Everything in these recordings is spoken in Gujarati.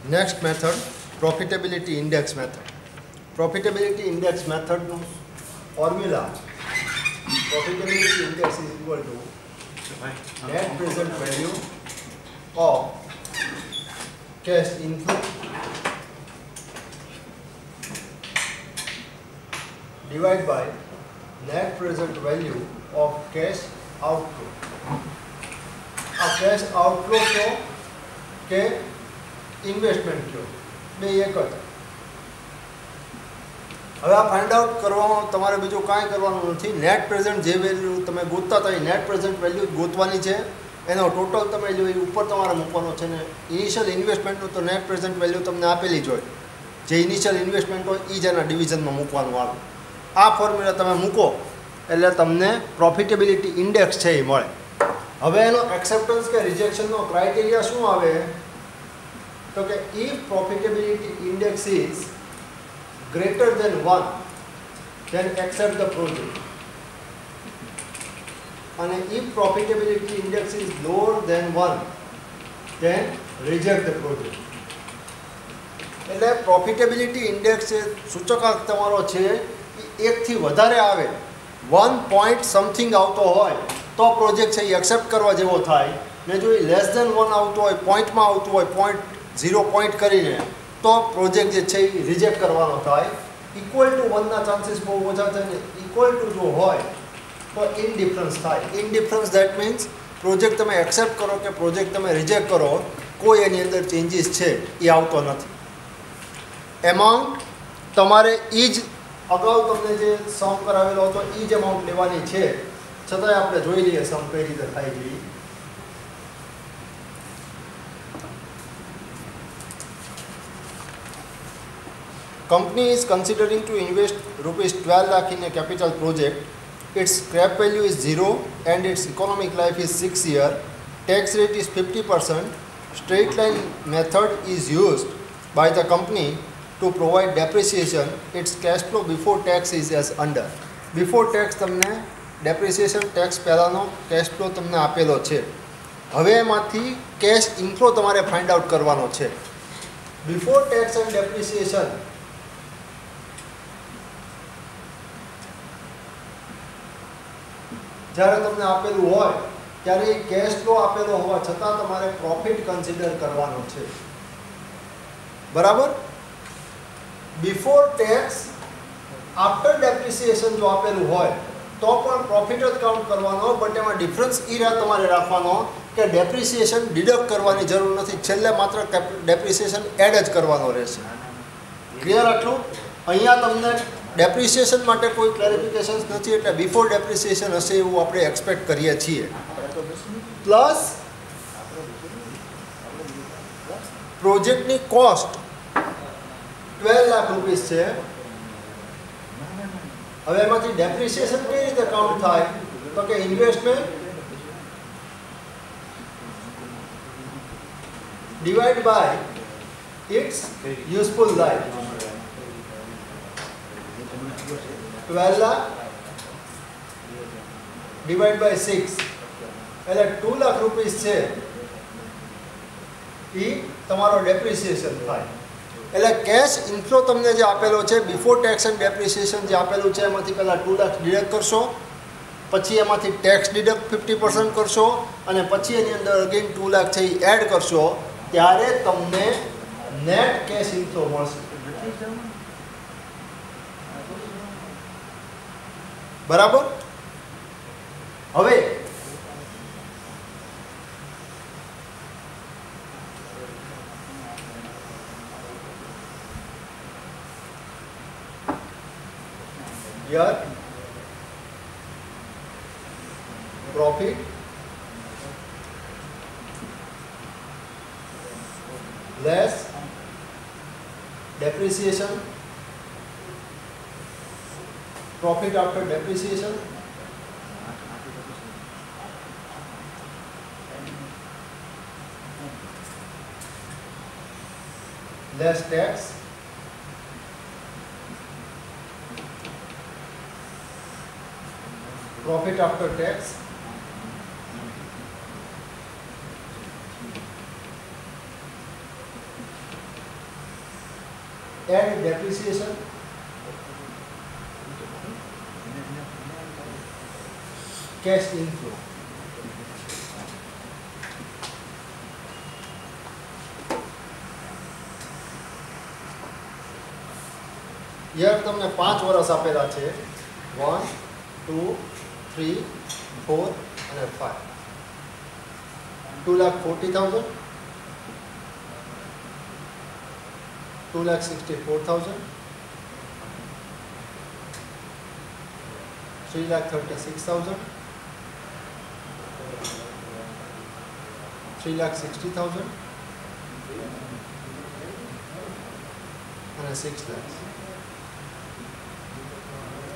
Next method, profitability index method. Profitability index method formula. Profitability index is equal to net present value of cash inflow divided by net present value of cash outflow. આ cash outflow કયો કે ઇન્વેસ્ટમેન્ટ કયો બે એક જ. હવે આ ફાઇન્ડ આઉટ કરવામાં તમારે બીજું કાંઈ કરવાનું નથી. નેટ પ્રેઝન્ટ જે વેલ્યુ તમે ગોતતા હતા એ નેટ પ્રેઝન્ટ વેલ્યુ જ ગોતવાની છે. એનો ટોટલ તમે જો એ ઉપર તમારે મૂકવાનો છે ને ઇનિશિયલ ઇન્વેસ્ટમેન્ટનું તો નેટ પ્રેઝન્ટ વેલ્યુ તમને આપેલી જ હોય. જે ઇનિશિયલ ઇન્વેસ્ટમેન્ટ હોય એ જ એના ડિવિઝનમાં મૂકવાનું આવે. આ ફોર્મ્યુલા તમે મૂકો એટલે તમને પ્રોફિટેબિલિટી ઇન્ડેક્સ છે એ મળે. હવે એનો એક્સેપ્ટન્સ કે રિજેક્શનનો ક્રાઇટેરિયા શું આવે તો કે if profitability index is greater than 1 then accept the project, and if profitability index is lower than 1 then reject the project. એટલે પ્રોફિટેબિલિટી ઇન્ડેક્સ જે સૂચકાંક તમારો છે એ 1 થી વધારે આવે 1 પોઈન્ટ સમથિંગ આવતો હોય તો પ્રોજેક્ટ છે એ એક્સેપ્ટ કરવા જેવો થાય. ને જો એ લેસ ધેન 1 આવતો હોય પોઈન્ટમાં આવતું હોય 0 પોઈન્ટ કરીને તો પ્રોજેક્ટ જે છે એ રિજેક્ટ કરવાનો થાય. ઇક્વલ ટુ 1ના ચાન્સીસ બહુ ઓછા થાય ને ઇક્વલ ટુ જો હોય તો ઇનડિફરન્સ થાય. ઇનડિફરન્સ દેટ મીન્સ પ્રોજેક્ટ તમે એક્સેપ્ટ કરો કે પ્રોજેક્ટ તમે રિજેક્ટ કરો કોઈ એની અંદર ચેન્જીસ છે એ આવતો નથી. એમાઉન્ટ તમારે એ જ અગાઉ તમને જે સમ કરાવેલો હતો એ જ એમાઉન્ટ લેવાની છે. છતાંય આપણે જોઈ લઈએ સમ કઈ રીતે થાય છે. Company is considering to invest rupees 12 lakh in a capital project. Its scrap value is 0 and its economic life is 6 years. Tax rate is 50%. Straight line method is used by the company to provide depreciation. Its cash flow before tax is as under. Before tax તમને depreciation tax પહેલાનો cash flow તમને આપેલો છે. હવે એમાંથી cash inflow તમારે find out કરવાનો છે. Before tax and depreciation જ્યારે તમને આપેલું હોય ત્યારે એ કેશ ફ્લો આપેલો હોવા છતાં તમારે પ્રોફિટ કન્સિડર કરવાનો છે. બરાબર. બિફોર ટેક્સ આફ્ટર ડેપ્રિસિએશન જો આપેલું હોય તો પણ પ્રોફિટ જ કાઉન્ટ કરવાનો, બટ એમાં ડિફરન્સ એ તમારે રાખવાનો કે ડેપ્રિસિએશન ડિડક્ટ કરવાની જરૂર નથી. છેલ્લે માત્ર ડેપ્રિસિએશન એડ જ કરવાનો રહેશે. ક્લિયર આટલું? અહીંયા તમને ડેપ્રિસિએશન માટે કોઈ ક્લેરિફિકેશન્સ નથી એટલે બિફોર ડેપ્રિસિએશન હશે એવું આપણે એક્સપેક્ટ કરીએ છીએ. પ્લસ પ્રોજેક્ટની કોસ્ટ 12 લાખ રૂપીસ છે. હવે એમાંથી ડેપ્રિસિએશન કઈ રીતે કાઉન્ટ થાય તો કે investment divide by its useful life. 12 lakh divided by 6 એટલે 2 લાખ રૂપીસ છે એ તમારો ડેપ્રિસિએશન થાય. એટલે કેશ ઇન્ફ્લો તમને જે આપેલો છે બિફોર ટેક્સ એન્ડ ડેપ્રિસિએશન જે આપેલું છે એમાંથી પહેલાં 2 લાખ ડિડક્ટ કરશો, પછી એમાંથી ટેક્સ ડિડક્ટ 50% કરશો અને પછી એની અંદર અગેન 2 લાખ છે એ એડ કરશો ત્યારે તમને નેટ કેશ ઇન્ફ્લો મળશે. બરાબર. હવે here profit less depreciation, profit after depreciation less tax profit after tax add depreciation, cash inflow. Year તમને 5 વર્ષ આપેલા છે, 1, 2, 3, 4 અને 5. 2,40,000, 2,64,000, 3,36,000, 3,60,000 અને 6 લાખ.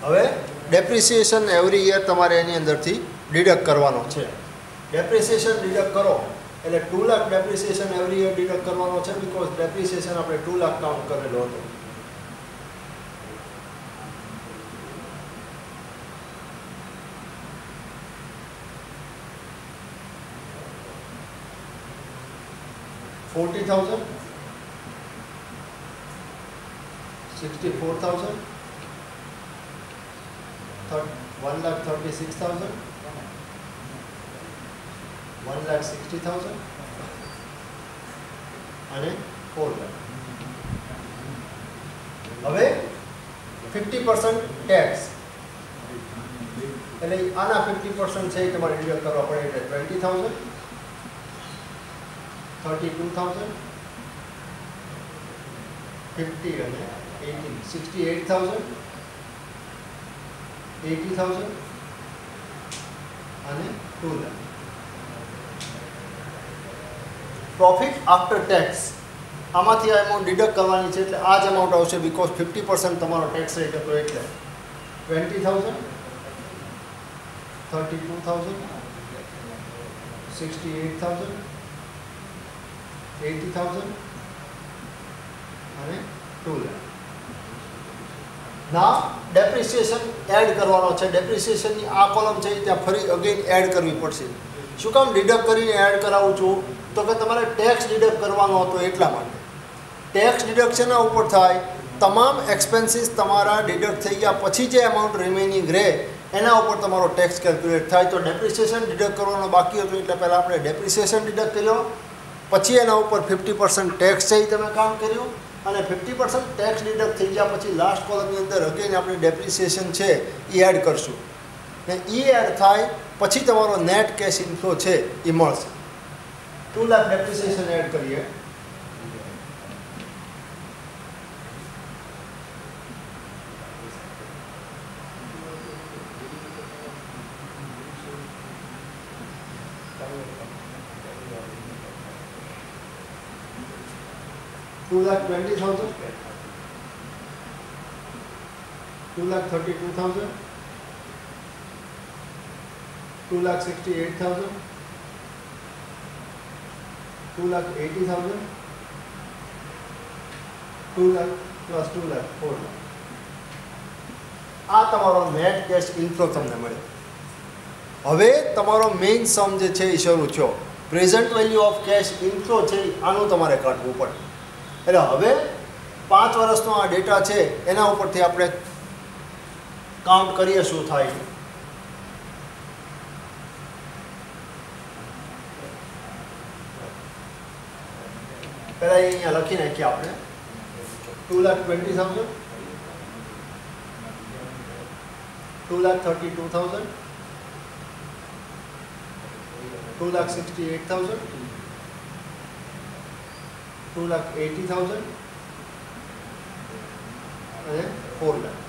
હવે ડેપ્રિસિએશન એવરી યર તમારે એની અંદરથી ડિડક્ટ કરવાનો છે. ડેપ્રિસિએશન ડિડક્ટ કરો એટલે 2 lakh depreciation every year deduct કરવાનો છે, બીકોઝ ડેપ્રિસિએશન આપણે 2 લાખ કાઉન્ટ કરેલો હતો. $40,000, 64,000, 1,36,000, 1,60,000 અને 4 લાખ. હવે 50% ટેક્સ એટલે આના 50% છે એ તમારે ડિડક્ટ કરવા પડે એટલે 20,000, 32,000, 50 અને 18, 68,000, 80,000 અને 2 લાખ. પ્રોફિટ આફ્ટર ટેક્સ આમાંથી આ એમાઉન્ટ ડિડક્ટ કરવાની છે એટલે આ જ એમાઉન્ટ આવશે, બીકોઝ 50% તમારો ટેક્સ રેટ હતો એટલે 20,000, 32,000, 68,000, 80,000 અને 2 લાખ. ના ડેપ્રિસિએશન એડ કરવાનો છે. ડેપ્રિસિએશનની આ કોલમ છે ત્યાં ફરી અગેન એડ કરવી પડશે. શું કામ ડિડક્ટ કરીને એડ કરાવું છું? તો કે તમારે ટેક્સ ડિડક્ટ કરવાનો હતો એટલા માટે. ટેક્સ ડિડક્શનના ઉપર થાય, તમામ એક્સપેન્સીસ તમારા ડિડક્ટ થઈ ગયા પછી જે એમાઉન્ટ રિમેનિંગ રહે એના ઉપર તમારો ટેક્સ કેલ્ક્યુલેટ થાય. તો ડેપ્રિસિએશન ડિડક્ટ કરવાનો બાકી હતું એટલે પહેલાં આપણે ડેપ્રિસિએશન ડિડક્ટ કર્યો, પછી એના ઉપર 50% ટેક્સ છે એ તમે કામ કર્યું અને 50% ટેક્સ ડિડક્ટ થઈ ગયા પછી લાસ્ટ કોલમની અંદર અગેન આપણે ડેપ્રિસિએશન છે એ એડ કરશું ને એ એડ થાય પછી તમારો નેટ કેશ ઇનફ્લો છે એ મળશે. 2 લાખ ડેપ્રિસિએશન એડ કરીએ. $2,20,000, 2,32,000, 2,68,000, 2,80,000, 2 લાખ પ્લસ 2 લાખ 4 લાખ. આ તમારો નેટ કેશ ઇનફ્લો તમને મળે. હવે તમારો મેઇન સમ જે છે એ શરૂ થયો. Present value of cash inflow છે આનું તમારે કાઢવું પડે. એટલે હવે 5 વર્ષનો આ ડેટા છે એના ઉપરથી આપણે કાઉન્ટ કરીએ શું થાય. પહેલાં અહીંયા લખી નાખીએ આપણે 2,20,000, 2,32,000, 2,68,000, 2,80,000 અને 4 લાખ.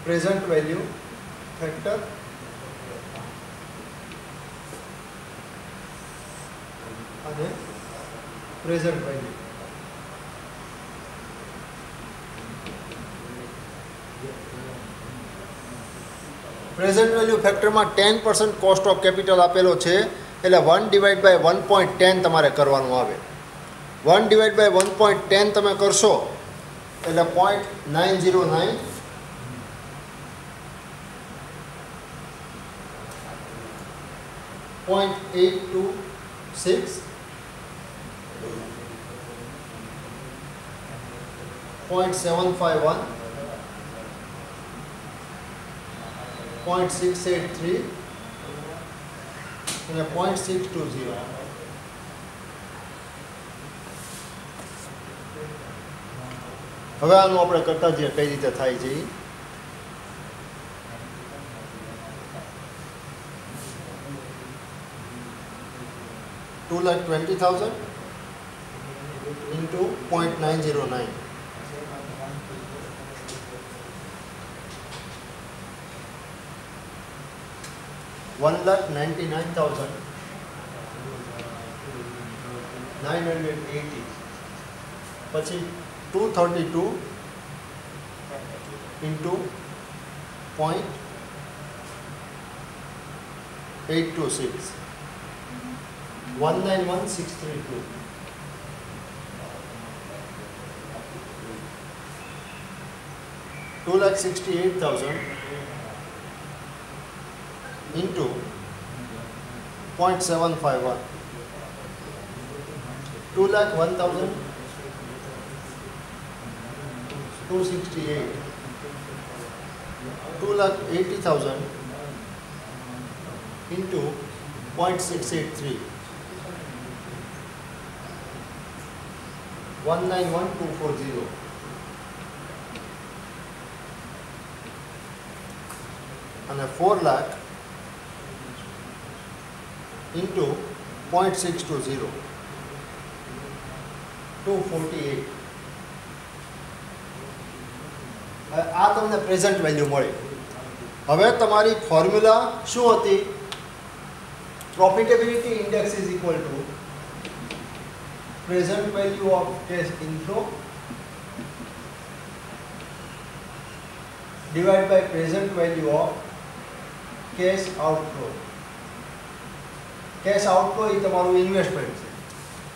પ્રેઝન્ટ વેલ્યુ ફેક્ટર અને પ્રેઝન્ટ વેલ્યુ. પ્રેઝન્ટ વેલ્યુ ફેક્ટરમાં 10% કોસ્ટ ઓફ કેપિટલ આપેલો છે, એટલે 1/1.10 તમારે કરવાનું આવે. 1/1.10 તમે કરશો એટલે 0.909 0.826 0.751 0.683 અને 0.620. હવે આનું આપણે કરતા જઈએ કઈ રીતે થાય છે. 2,20,000 into 0.909. 1,99,980. પછી 232 into 0.826. 191,632. 2,68,000 into 0.751. 2,01,268. 2,80,000 into 0.683. 191,240. and 4 lakh into 0.620. 248. આ તમને પ્રેઝન્ટ વેલ્યુ મળી. હવે તમારી ફોર્મ્યુલા શું હતી? Profitability index is equal to present value of cash inflow divided by present value of cash outflow. Cash outflow એ તમારું ઇન્વેસ્ટમેન્ટ છે.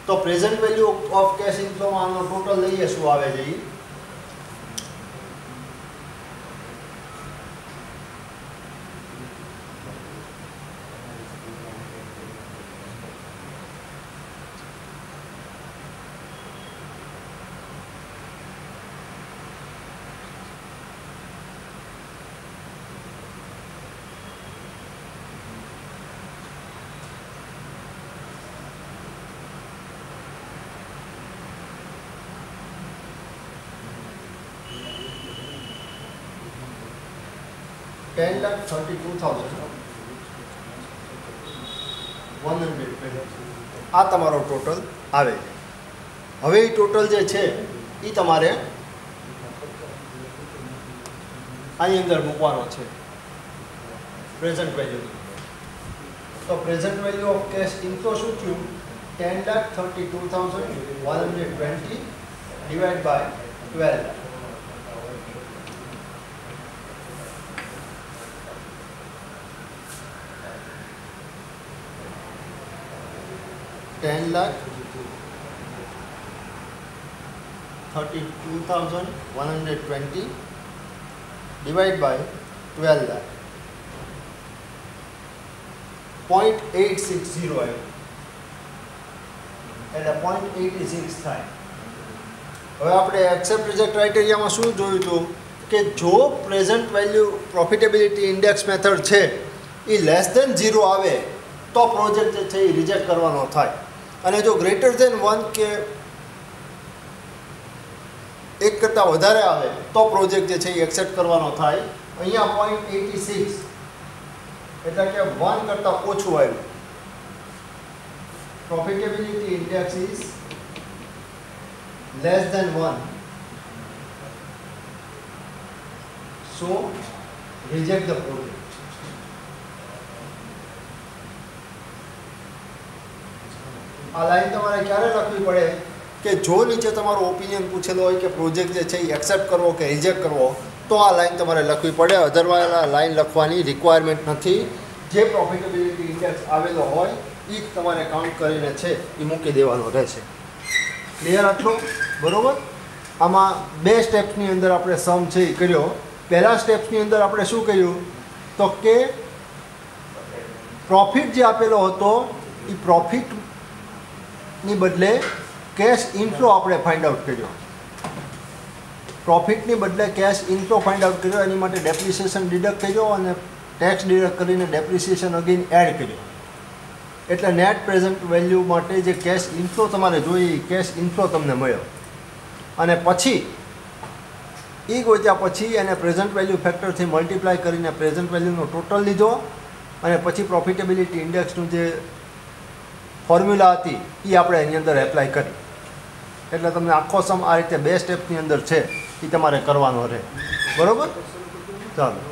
તો પ્રેઝન્ટ વેલ્યુ ઓફ કેશ ઇનફ્લોમાં આનો ટોટલ લઈએ શું આવે છે? 10,32,100 આ તમારો ટોટલ આવે છે. હવે એ ટોટલ જે છે એ તમારે આની અંદર મૂકવાનો છે પ્રેઝન્ટ વેલ્યુ. તો present value of cash inflow શું થયું? 10,32,120 divide by 12. 10,32,120 divided by 12 lakh. 0.860 આવ્યું એટલે 0.86 થાય. હવે આપણે એક્સેપ્ટ રિજેક્ટ ક્રાઇટેરિયામાં શું જોયું હતું કે જો present value profitability index method છે એ લેસ ધેન 0 આવે તો પ્રોજેક્ટ જે છે એ રિજેક્ટ કરવાનો થાય, અને જો ગ્રેટર ધેન 1 કે 1 કરતાં વધારે આવે તો પ્રોજેક્ટ જે છે એ એક્સેપ્ટ કરવાનો થાય. અહીંયા 0.86 એટલે કે 1 કરતાં ઓછું આવ્યું. Profitability index is less than 1, so reject the project. આ લાઈન તમારે ક્યારે લખવી પડે કે જો નીચે તમારો ઓપિનિયન પૂછેલો હોય કે પ્રોજેક્ટ જે છે એ એક્સેપ્ટ કરવો કે રિજેક્ટ કરવો, તો આ લાઈન તમારે લખવી પડે, અધરવાઇઝ આ લાઈન લખવાની રિક્વાયરમેન્ટ નથી. જે પ્રોફિટેબિલિટી ઇન્ડેક્સ આવેલો હોય એ જ તમારે કાઉન્ટ કરીને છે એ મૂકી દેવાનો રહેશે. ક્લિયર આટલું? બરાબર. આમાં 2 સ્ટેપ્સની અંદર આપણે સમ છે એ કર્યો. પહેલા સ્ટેપ્સની અંદર આપણે શું કર્યું તો કે પ્રોફિટ જે આપેલો હતો એ પ્રોફિટની બદલે કેશ ઇનફ્લો આપણે ફાઇન્ડ આઉટ કર્યો. પ્રોફિટની બદલે કેશ ઇનફ્લો ફાઇન્ડ આઉટ કર્યો. એની માટે ડેપ્રિસિએશન ડિડક્ટ કર્યો અને ટેક્સ ડિડક્ટ કરીને ડેપ્રિસિએશન અગેન એડ કર્યો. એટલે નેટ પ્રેઝન્ટ વેલ્યુ માટે જે કેશ ઇનફ્લો તમારે જોઈએ કેશ ઇનફ્લો તમને મળ્યો. અને પછી એ ગોત્યા પછી એને પ્રેઝન્ટ વેલ્યુ ફેક્ટરથી મલ્ટીપ્લાય કરીને પ્રેઝન્ટ વેલ્યુનો ટોટલ લીધો અને પછી પ્રોફિટેબિલિટી ઇન્ડેક્સનું જે ફોર્મ્યુલા હતી એ આપણે એની અંદર એપ્લાય કરી. એટલે તમને આખો સમ આ રીતે 2 સ્ટેપની અંદર છે એ તમારે કરવાનો રહે. બરાબર? ચાલો.